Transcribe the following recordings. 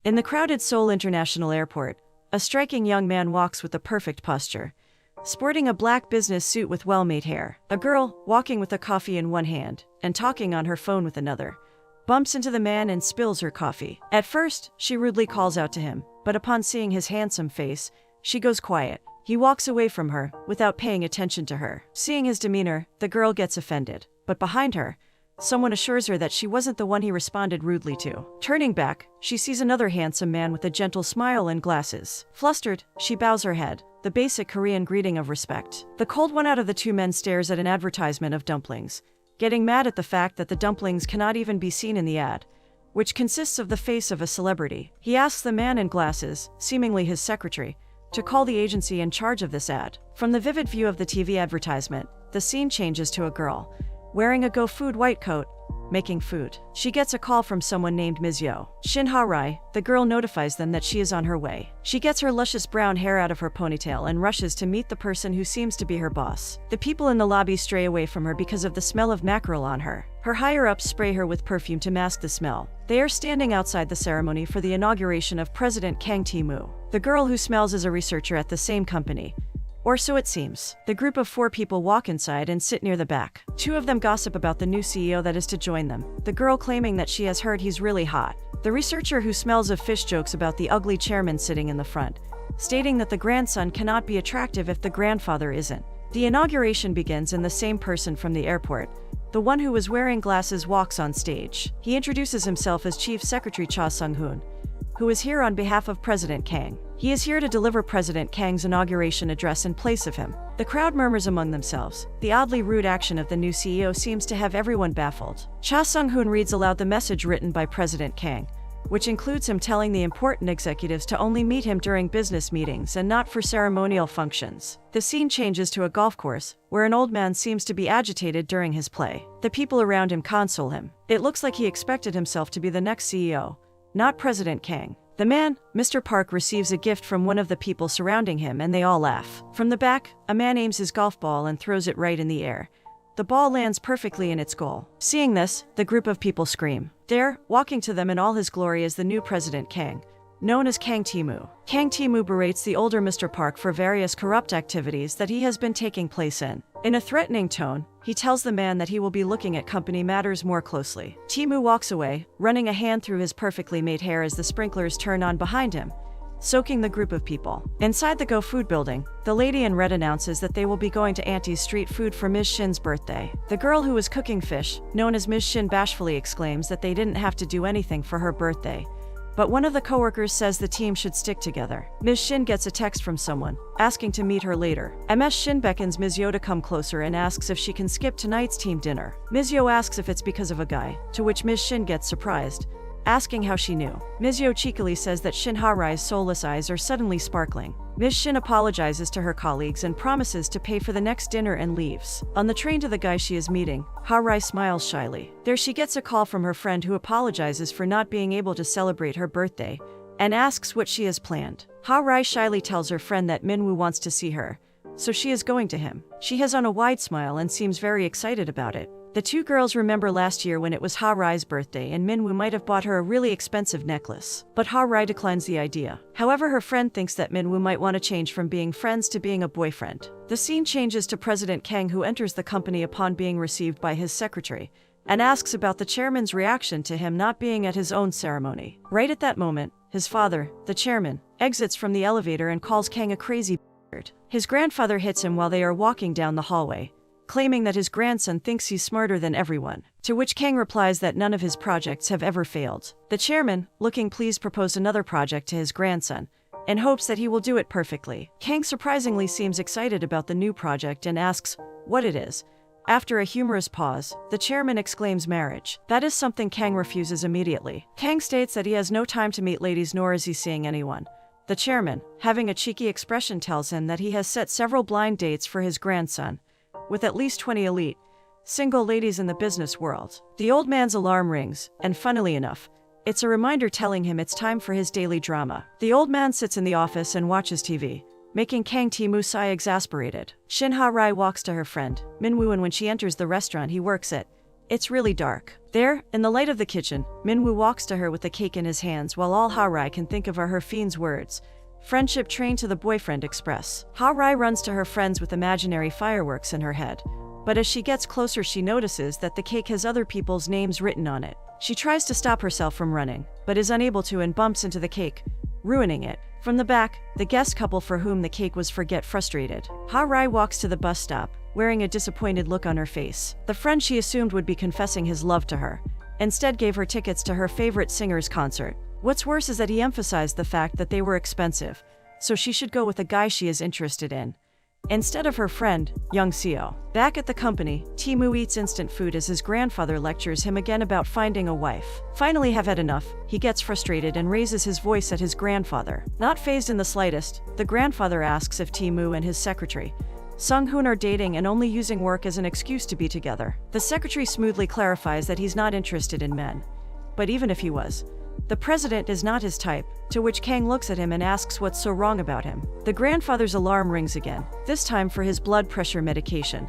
In the crowded Seoul International Airport, a striking young man walks with the perfect posture, sporting a black business suit with well-made hair. A girl, walking with a coffee in one hand and talking on her phone with another, bumps into the man and spills her coffee. At first, she rudely calls out to him, but upon seeing his handsome face, she goes quiet. He walks away from her, without paying attention to her. Seeing his demeanor, the girl gets offended, but behind her, someone assures her that she wasn't the one he responded rudely to. Turning back, she sees another handsome man with a gentle smile and glasses. Flustered, she bows her head, the basic Korean greeting of respect. The cold one out of the two men stares at an advertisement of dumplings, getting mad at the fact that the dumplings cannot even be seen in the ad, which consists of the face of a celebrity. He asks the man in glasses, seemingly his secretary, to call the agency in charge of this ad. From the vivid view of the TV advertisement, the scene changes to a girl, wearing a Go Food white coat, making food. She gets a call from someone named Ms. Yo. Shin Ha-rai, the girl notifies them that she is on her way. She gets her luscious brown hair out of her ponytail and rushes to meet the person who seems to be her boss. The people in the lobby stray away from her because of the smell of mackerel on her. Her higher-ups spray her with perfume to mask the smell. They are standing outside the ceremony for the inauguration of President Kang Tae-moo. The girl who smells is a researcher at the same company, or so it seems. The group of 4 people walk inside and sit near the back. 2 of them gossip about the new CEO that is to join them, the girl claiming that she has heard he's really hot. The researcher who smells of fish jokes about the ugly chairman sitting in the front, stating that the grandson cannot be attractive if the grandfather isn't. The inauguration begins and the same person from the airport, the one who was wearing glasses, walks on stage. He introduces himself as Chief Secretary Cha Sung-hoon, who is here on behalf of President Kang. He is here to deliver President Kang's inauguration address in place of him. The crowd murmurs among themselves. The oddly rude action of the new CEO seems to have everyone baffled. Cha Sung-hoon reads aloud the message written by President Kang, which includes him telling the important executives to only meet him during business meetings and not for ceremonial functions. The scene changes to a golf course, where an old man seems to be agitated during his play. The people around him console him. It looks like he expected himself to be the next CEO, not President Kang. The man, Mr. Park, receives a gift from one of the people surrounding him and they all laugh. From the back, a man aims his golf ball and throws it right in the air. The ball lands perfectly in its goal. Seeing this, the group of people scream. There, walking to them in all his glory, is the new President Kang, known as Kang Tae-moo. Kang Tae-moo berates the older Mr. Park for various corrupt activities that he has been taking place in. In a threatening tone, he tells the man that he will be looking at company matters more closely. Tae-moo walks away, running a hand through his perfectly made hair as the sprinklers turn on behind him, soaking the group of people. Inside the Go Food building, the lady in red announces that they will be going to Auntie's street food for Ms. Shin's birthday. The girl who was cooking fish, known as Ms. Shin, bashfully exclaims that they didn't have to do anything for her birthday, but one of the coworkers says the team should stick together. Ms. Shin gets a text from someone, asking to meet her later. Ms. Shin beckons Ms. Yo to come closer and asks if she can skip tonight's team dinner. Ms. Yo asks if it's because of a guy, to which Ms. Shin gets surprised, asking how she knew. Ms. Yo cheekily says that Shin Ha-rai's soulless eyes are suddenly sparkling. Ms. Shin apologizes to her colleagues and promises to pay for the next dinner and leaves. On the train to the guy she is meeting, Ha-rai smiles shyly. There she gets a call from her friend who apologizes for not being able to celebrate her birthday and asks what she has planned. Ha-rai shyly tells her friend that Min-woo wants to see her, so she is going to him. She has on a wide smile and seems very excited about it. The 2 girls remember last year when it was Ha-rai's birthday and Min-woo might have bought her a really expensive necklace, but Ha-rai declines the idea. However, her friend thinks that Min-woo might want to change from being friends to being a boyfriend. The scene changes to President Kang, who enters the company upon being received by his secretary, and asks about the chairman's reaction to him not being at his own ceremony. Right at that moment, his father, the chairman, exits from the elevator and calls Kang a crazy b****. His grandfather hits him while they are walking down the hallway, claiming that his grandson thinks he's smarter than everyone, to which Kang replies that none of his projects have ever failed. The chairman, looking pleased, proposed another project to his grandson, in hopes that he will do it perfectly. Kang surprisingly seems excited about the new project and asks what it is. After a humorous pause, the chairman exclaims marriage. That is something Kang refuses immediately. Kang states that he has no time to meet ladies nor is he seeing anyone. The chairman, having a cheeky expression, tells him that he has set several blind dates for his grandson, with at least 20 elite, single ladies in the business world. The old man's alarm rings, and funnily enough, it's a reminder telling him it's time for his daily drama. The old man sits in the office and watches TV, making Kang Tae-moo sigh exasperated. Shin Ha-rai walks to her friend, Min-woo, and when she enters the restaurant he works at, It's really dark. There, in the light of the kitchen, Minwoo walks to her with the cake in his hands while all Ha-rai can think of are her fiend's words. Friendship trained to the boyfriend express. Ha-rai runs to her friends with imaginary fireworks in her head. But as she gets closer, she notices that the cake has other people's names written on it. She tries to stop herself from running, but is unable to and bumps into the cake, ruining it. From the back, the guest couple for whom the cake was for get frustrated. Ha-rai walks to the bus stop, wearing a disappointed look on her face. The friend she assumed would be confessing his love to her instead gave her tickets to her favorite singer's concert. What's worse is that he emphasized the fact that they were expensive, so she should go with a guy she is interested in, instead of her friend, Young Seo. Back at the company, Tae-moo eats instant food as his grandfather lectures him again about finding a wife. Finally have had enough, he gets frustrated and raises his voice at his grandfather. Not fazed in the slightest, the grandfather asks if Tae-moo and his secretary, Sung-hoon, are dating and only using work as an excuse to be together. The secretary smoothly clarifies that he's not interested in men. But even if he was, the president is not his type, to which Kang looks at him and asks what's so wrong about him. The grandfather's alarm rings again, this time for his blood pressure medication,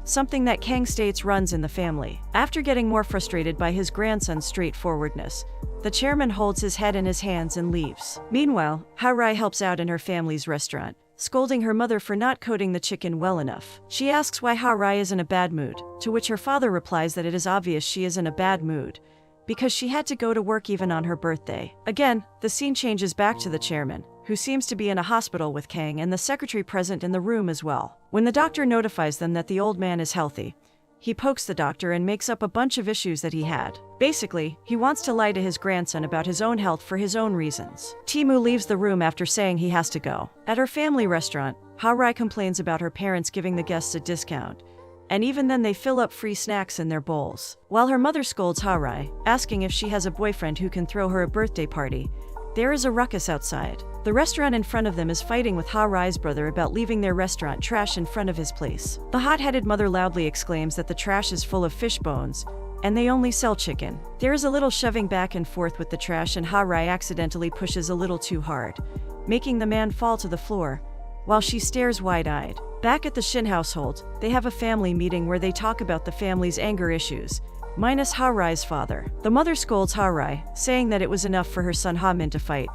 something that Kang states runs in the family. After getting more frustrated by his grandson's straightforwardness, the chairman holds his head in his hands and leaves. Meanwhile, Ha-rai helps out in her family's restaurant, scolding her mother for not coating the chicken well enough. She asks why Ha-rai is in a bad mood, to which her father replies that it is obvious she is in a bad mood, because she had to go to work even on her birthday. Again, the scene changes back to the chairman, who seems to be in a hospital with Kang and the secretary present in the room as well. When the doctor notifies them that the old man is healthy, he pokes the doctor and makes up a bunch of issues that he had. Basically, he wants to lie to his grandson about his own health for his own reasons. Tae-moo leaves the room after saying he has to go. At her family restaurant, Ha-rai complains about her parents giving the guests a discount, and even then they fill up free snacks in their bowls. While her mother scolds Ha-rai, asking if she has a boyfriend who can throw her a birthday party, there is a ruckus outside. The restaurant in front of them is fighting with Ha-rai's brother about leaving their restaurant trash in front of his place. The hot-headed mother loudly exclaims that the trash is full of fish bones, and they only sell chicken. There is a little shoving back and forth with the trash, and Ha-rai accidentally pushes a little too hard, making the man fall to the floor, while she stares wide-eyed. Back at the Shin household, they have a family meeting where they talk about the family's anger issues, minus Ha-rai's father. The mother scolds Ha-rai, saying that it was enough for her son Ha-min to fight,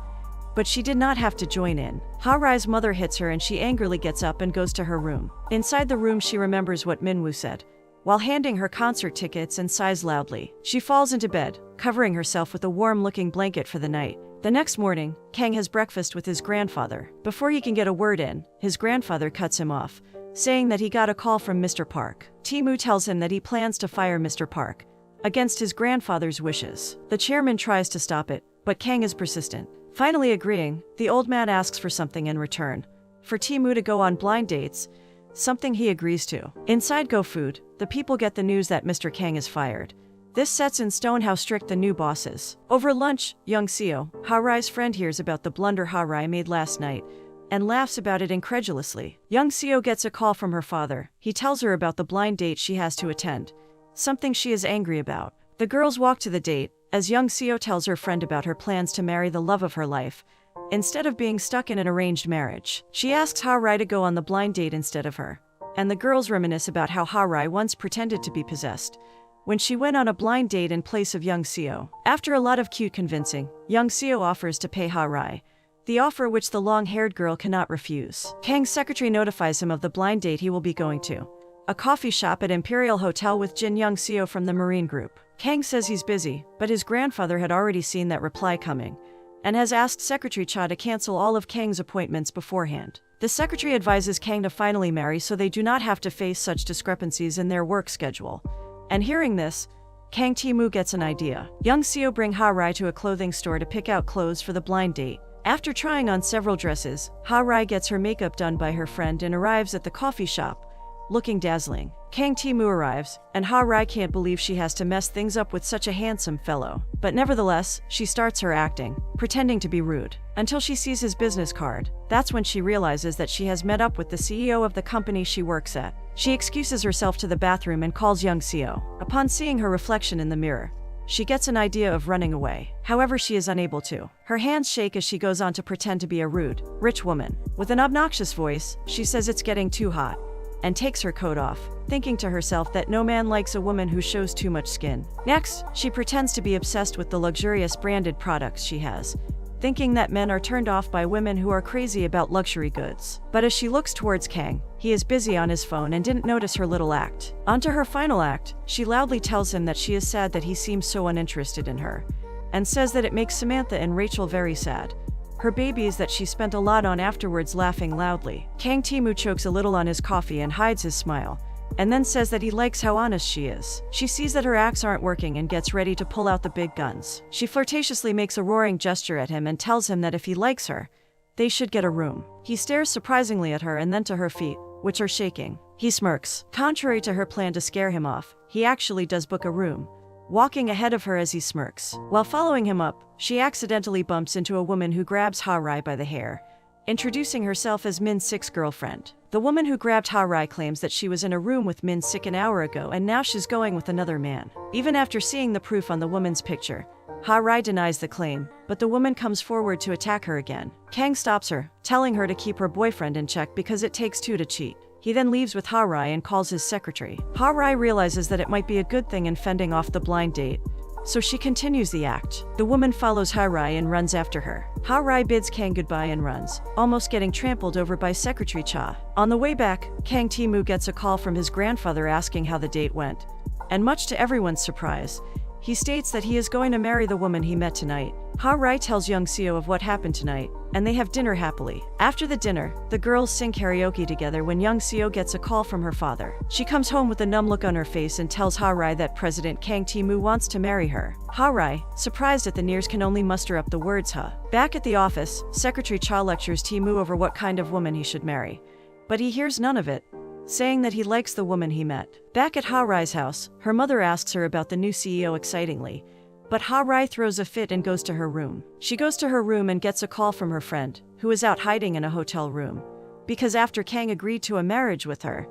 but she did not have to join in. Ha-rai's mother hits her and she angrily gets up and goes to her room. Inside the room, she remembers what Minwoo said, while handing her concert tickets, and sighs loudly. She falls into bed, covering herself with a warm-looking blanket for the night. The next morning, Kang has breakfast with his grandfather. Before he can get a word in, his grandfather cuts him off, saying that he got a call from Mr. Park. Tae-moo tells him that he plans to fire Mr. Park, against his grandfather's wishes. The chairman tries to stop it, but Kang is persistent. Finally agreeing, the old man asks for something in return, for Tae-moo to go on blind dates, something he agrees to. Inside Go Food, the people get the news that Mr. Kang is fired. This sets in stone how strict the new boss is. Over lunch, Young Seo, Ha-rai's friend, hears about the blunder Ha-rai made last night, and laughs about it incredulously. Young Seo gets a call from her father. He tells her about the blind date she has to attend, something she is angry about. The girls walk to the date, as Young Seo tells her friend about her plans to marry the love of her life, instead of being stuck in an arranged marriage. She asks Ha-rai to go on the blind date instead of her, and the girls reminisce about how Ha-rai once pretended to be possessed when she went on a blind date in place of Young Seo. After a lot of cute convincing, Young Seo offers to pay Ha-rai, the offer which the long-haired girl cannot refuse. Kang's secretary notifies him of the blind date he will be going to, a coffee shop at Imperial Hotel with Jin Young Seo from the Marine Group. Kang says he's busy, but his grandfather had already seen that reply coming, and has asked Secretary Cha to cancel all of Kang's appointments beforehand. The secretary advises Kang to finally marry so they do not have to face such discrepancies in their work schedule. And hearing this, Kang Tae-moo gets an idea. Young Seo bring Ha-rai to a clothing store to pick out clothes for the blind date. After trying on several dresses, Ha-rai gets her makeup done by her friend and arrives at the coffee shop, looking dazzling. Kang Tae-moo arrives, and Ha-rai can't believe she has to mess things up with such a handsome fellow. But nevertheless, she starts her acting, pretending to be rude, until she sees his business card. That's when she realizes that she has met up with the CEO of the company she works at. She excuses herself to the bathroom and calls Young Seo. Upon seeing her reflection in the mirror, she gets an idea of running away. However, she is unable to. Her hands shake as she goes on to pretend to be a rude, rich woman. With an obnoxious voice, she says it's getting too hot, and takes her coat off, thinking to herself that no man likes a woman who shows too much skin. Next, she pretends to be obsessed with the luxurious branded products she has, thinking that men are turned off by women who are crazy about luxury goods. But as she looks towards Kang, he is busy on his phone and didn't notice her little act. Onto her final act, she loudly tells him that she is sad that he seems so uninterested in her, and says that it makes Samantha and Rachel very sad. Her babies that she spent a lot on afterwards, laughing loudly. Kang Tae-moo chokes a little on his coffee and hides his smile, and then says that he likes how honest she is. She sees that her acts aren't working and gets ready to pull out the big guns. She flirtatiously makes a roaring gesture at him and tells him that if he likes her, they should get a room. He stares surprisingly at her and then to her feet, which are shaking. He smirks. Contrary to her plan to scare him off, he actually does book a room, walking ahead of her as he smirks. While following him up, she accidentally bumps into a woman who grabs Ha-rai by the hair, introducing herself as Min-sik's girlfriend. The woman who grabbed Ha-rai claims that she was in a room with Min-sik an hour ago and now she's going with another man. Even after seeing the proof on the woman's picture, Ha-rai denies the claim, but the woman comes forward to attack her again. Kang stops her, telling her to keep her boyfriend in check because it takes two to cheat. He then leaves with Ha-rai and calls his secretary. Ha-rai realizes that it might be a good thing in fending off the blind date, so she continues the act. The woman follows Ha-rai and runs after her. Ha-rai bids Kang goodbye and runs, almost getting trampled over by Secretary Cha. On the way back, Kang Tae-moo gets a call from his grandfather asking how the date went, and much to everyone's surprise, he states that he is going to marry the woman he met tonight. Ha-rai tells Young Seo of what happened tonight, and they have dinner happily. After the dinner, the girls sing karaoke together when Young Seo gets a call from her father. She comes home with a numb look on her face and tells Ha-rai that President Kang Tae-moo wants to marry her. Ha-rai, surprised at the news, can only muster up the words huh. Back at the office, Secretary Cha lectures Tae-moo over what kind of woman he should marry, but he hears none of it, saying that he likes the woman he met. Back at Ha-rai's house, her mother asks her about the new CEO excitingly, but Ha-rai throws a fit and goes to her room. She goes to her room and gets a call from her friend, who is out hiding in a hotel room, because after Kang agreed to a marriage with her,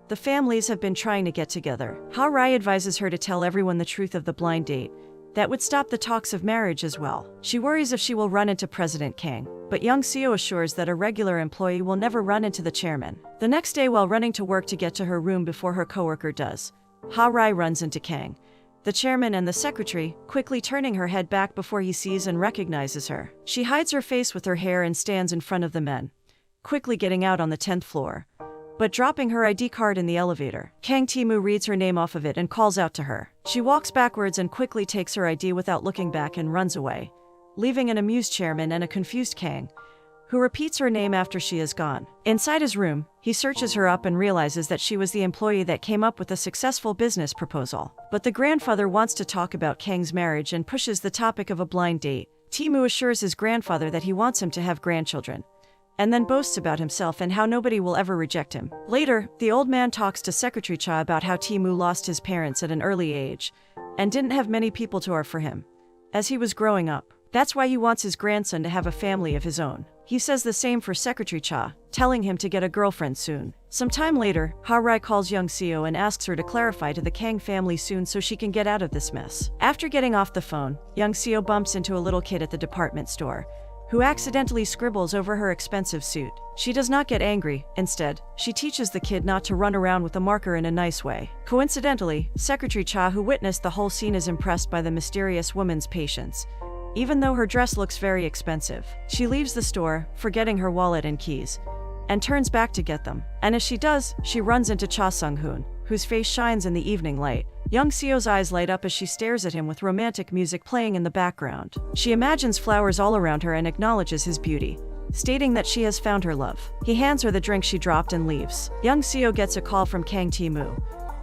the families have been trying to get together. Ha-rai advises her to tell everyone the truth of the blind date. That would stop the talks of marriage as well. She worries if she will run into President Kang, but Young Seo assures that a regular employee will never run into the chairman. The next day, while running to work to get to her room before her coworker does, Ha-rai runs into Kang, the chairman and the secretary, quickly turning her head back before he sees and recognizes her. She hides her face with her hair and stands in front of the men, quickly getting out on the 10th floor, but dropping her ID card in the elevator. Kang Tae-moo reads her name off of it and calls out to her. She walks backwards and quickly takes her ID without looking back and runs away, leaving an amused chairman and a confused Kang, who repeats her name after she is gone. Inside his room, he searches her up and realizes that she was the employee that came up with a successful business proposal. But the grandfather wants to talk about Kang's marriage and pushes the topic of a blind date. Tae-moo assures his grandfather that he wants him to have grandchildren, and then boasts about himself and how nobody will ever reject him. Later, the old man talks to Secretary Cha about how Tae-moo lost his parents at an early age and didn't have many people to care for him as he was growing up. That's why he wants his grandson to have a family of his own. He says the same for Secretary Cha, telling him to get a girlfriend soon. Some time later, Ha-rai calls Young Seo and asks her to clarify to the Kang family soon so she can get out of this mess. After getting off the phone, Young Seo bumps into a little kid at the department store, who accidentally scribbles over her expensive suit. She does not get angry. Instead, she teaches the kid not to run around with a marker in a nice way. Coincidentally, Secretary Cha, who witnessed the whole scene, is impressed by the mysterious woman's patience, even though her dress looks very expensive. She leaves the store, forgetting her wallet and keys, and turns back to get them. And as she does, she runs into Cha Sung-hoon, whose face shines in the evening light. Young Seo's eyes light up as she stares at him with romantic music playing in the background. She imagines flowers all around her and acknowledges his beauty, stating that she has found her love. He hands her the drink she dropped and leaves. Young Seo gets a call from Kang Tae-moo,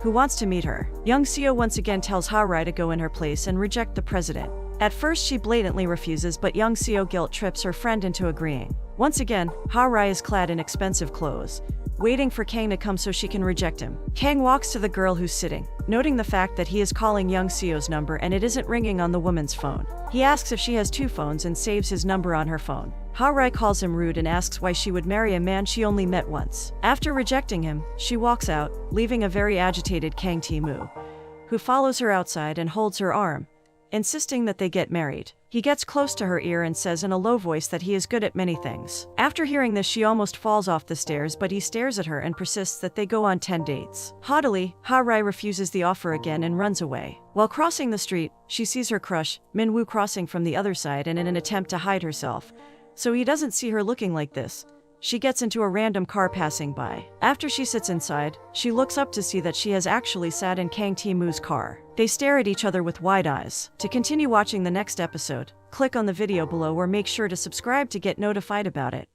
who wants to meet her. Young Seo once again tells Ha-rai to go in her place and reject the president. At first she blatantly refuses, but Young Seo guilt trips her friend into agreeing. Once again, Ha-rai is clad in expensive clothes, waiting for Kang to come so she can reject him. Kang walks to the girl who's sitting, noting the fact that he is calling Young Seo's number and it isn't ringing on the woman's phone. He asks if she has two phones and saves his number on her phone. Ha-rai calls him rude and asks why she would marry a man she only met once. After rejecting him, she walks out, leaving a very agitated Kang Tae-moo, who follows her outside and holds her arm, insisting that they get married. He gets close to her ear and says in a low voice that he is good at many things. After hearing this, she almost falls off the stairs, but he stares at her and persists that they go on 10 dates. Haughtily, Ha-rai refuses the offer again and runs away. While crossing the street, she sees her crush, Min-woo, crossing from the other side and in an attempt to hide herself, so he doesn't see her looking like this. She gets into a random car passing by. After she sits inside, she looks up to see that she has actually sat in Kang Tae-moo's car. They stare at each other with wide eyes. To continue watching the next episode, click on the video below or make sure to subscribe to get notified about it.